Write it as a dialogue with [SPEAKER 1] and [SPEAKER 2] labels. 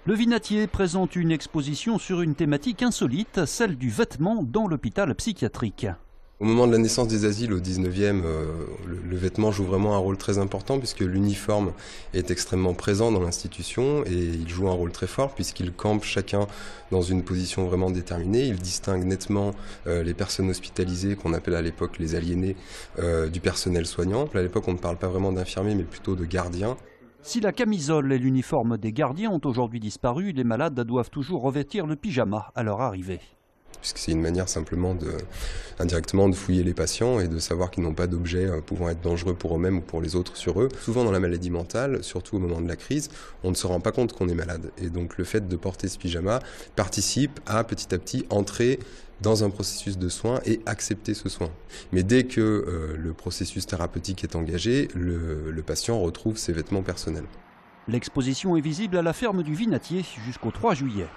[SPEAKER 1] Le Vinatier présente une exposition sur une thématique insolite, celle du vêtement dans l'hôpital psychiatrique.
[SPEAKER 2] Au moment de la naissance des asiles au 19e, le vêtement joue vraiment un rôle très important puisque l'uniforme est extrêmement présent dans l'institution et il joue un rôle très fort puisqu'il campe chacun dans une position vraiment déterminée. Il distingue nettement les personnes hospitalisées, qu'on appelle à l'époque les aliénés, du personnel soignant. À l'époque, on ne parle pas vraiment d'infirmiers mais plutôt de gardiens.
[SPEAKER 1] Si la camisole et l'uniforme des gardiens ont aujourd'hui disparu, les malades doivent toujours revêtir le pyjama à leur arrivée.
[SPEAKER 2] Puisque c'est une manière simplement indirectement de fouiller les patients et de savoir qu'ils n'ont pas d'objets pouvant être dangereux pour eux-mêmes ou pour les autres sur eux. Souvent dans la maladie mentale, surtout au moment de la crise, on ne se rend pas compte qu'on est malade. Et donc le fait de porter ce pyjama participe à petit entrer dans un processus de soin et accepter ce soin. Mais dès que le processus thérapeutique est engagé, le patient retrouve ses vêtements personnels.
[SPEAKER 1] L'exposition est visible à la ferme du Vinatier jusqu'au 3 juillet.